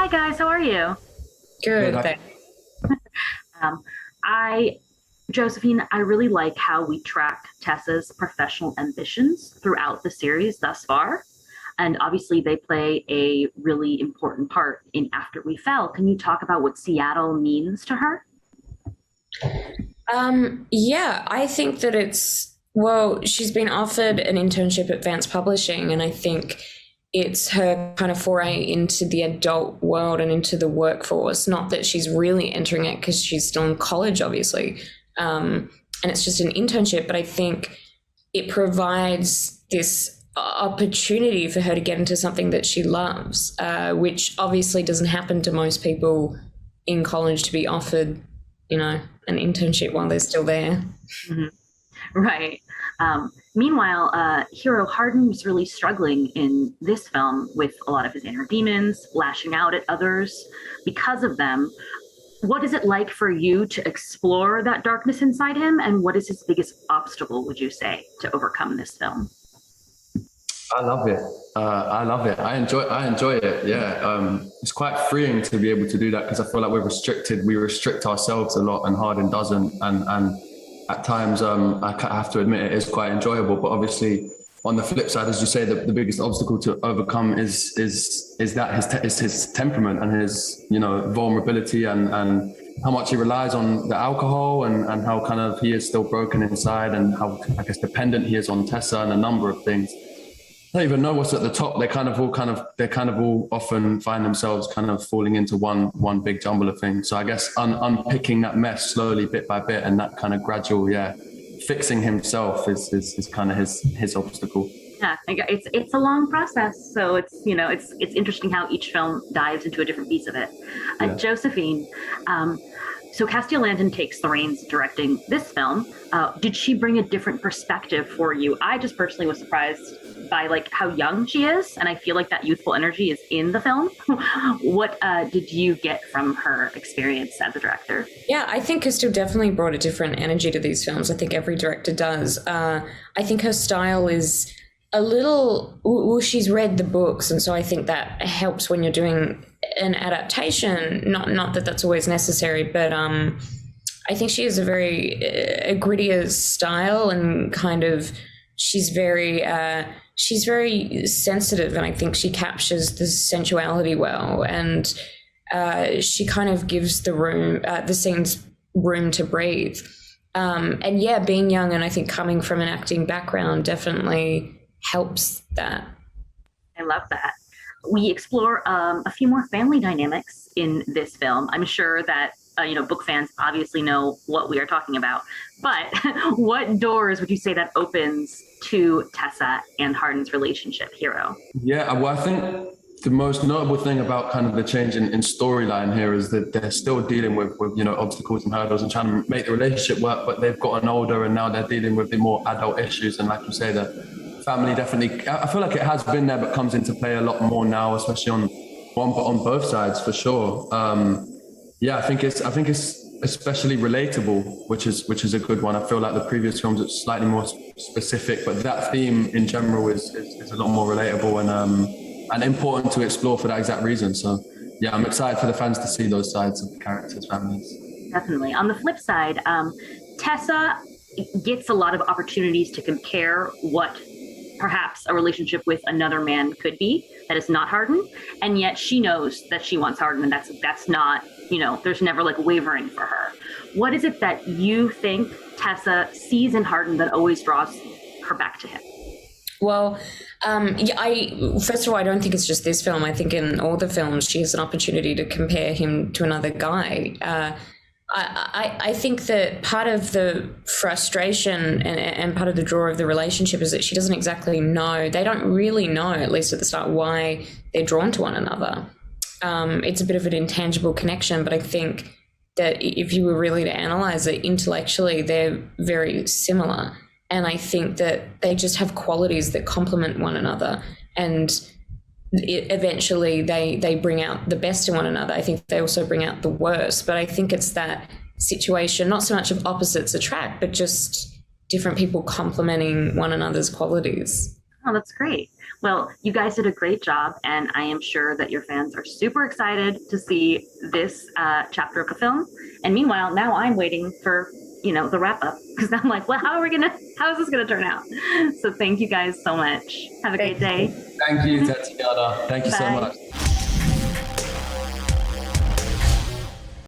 Hi guys, how are you? Good. Good. Um, I, Josephine, I really like how we track Tessa's professional ambitions throughout the series thus far. And obviously, they play a really important part in After We Fell. Can you talk about what Seattle means to her? Yeah, I think that she's been offered an internship at Vance Publishing, and I think it's her kind of foray into the adult world and into the workforce. Not that she's really entering it because she's still in college, obviously. And it's just an internship, but I think it provides this opportunity for her to get into something that she loves, which obviously doesn't happen to most people in college to be offered, an internship while they're still there. Mm-hmm. Right. Meanwhile, Hero Harden was really struggling in this film with a lot of his inner demons, lashing out at others because of them. What is it like for you to explore that darkness inside him, and what is his biggest obstacle, would you say, to overcome this film? I love it. I love it. I enjoy it. Yeah. It's quite freeing to be able to do that because I feel like we're restricted. We restrict ourselves a lot, and Harden doesn't. And at times, I have to admit it is quite enjoyable. But obviously, on the flip side, as you say, the biggest obstacle to overcome is his temperament and his vulnerability and how much he relies on the alcohol and how kind of he is still broken inside and how, I guess, dependent he is on Tessa and a number of things. I don't even know what's at the top. They kind of all often find themselves kind of falling into one big jumble of things. So I guess unpicking that mess slowly, bit by bit, and that kind of gradual, fixing himself is kind of his obstacle. Yeah, it's a long process. So it's interesting how each film dives into a different piece of it. Josephine, so Castile Landon takes the reins directing this film. Did she bring a different perspective for you? I just personally was surprised by how young she is, and I feel like that youthful energy is in the film. What did you get from her experience as a director? Yeah, I think Crystal definitely brought a different energy to these films. I think every director does. I think her style is a little, well, she's read the books, and so I think that helps when you're doing an adaptation. Not that that's always necessary, but I think she has a grittier style, and kind of she's very sensitive, and I think she captures the sensuality well, and she kind of gives the scenes room to breathe. And yeah, being young and I think coming from an acting background definitely helps that. I love that. We explore a few more family dynamics in this film. I'm sure that book fans obviously know what we are talking about, but what doors would you say that opens to Tessa and Harden's relationship, Hero? Yeah, well, I think the most notable thing about kind of the change in storyline here is that they're still dealing with obstacles and hurdles and trying to make the relationship work, but they've gotten older and now they're dealing with the more adult issues. And like you say, the family definitely, I feel like it has been there, but comes into play a lot more now, especially on both sides for sure. I think it's especially relatable, which is a good one. I feel like the previous films are slightly more specific, but that theme in general is a lot more relatable and important to explore for that exact reason. So yeah, I'm excited for the fans to see those sides of the characters' families. Definitely. On the flip side, Tessa gets a lot of opportunities to compare what perhaps a relationship with another man could be that is not Harden, and yet she knows that she wants Harden, and that's not, there's never wavering for her. What is it that you think Tessa sees in Harden that always draws her back to him? Well, first of all, I don't think it's just this film. I think in all the films she has an opportunity to compare him to another guy. I think that part of the frustration and part of the draw of the relationship is that she doesn't exactly know. They don't really know, at least at the start, why they're drawn to one another. It's a bit of an intangible connection, but I think that if you were really to analyze it intellectually, they're very similar. And I think that they just have qualities that complement one another. And eventually they bring out the best in one another. I think they also bring out the worst, but I think it's that situation, not so much of opposites attract, but just different people complementing one another's qualities. Oh, that's great. Well, you guys did a great job, and I am sure that your fans are super excited to see this chapter of the film. And meanwhile, now I'm waiting for, the wrap up, because I'm like, well, how is this gonna turn out? So thank you guys so much. Have a great day. Thank you, Tatiana. Thank you so much.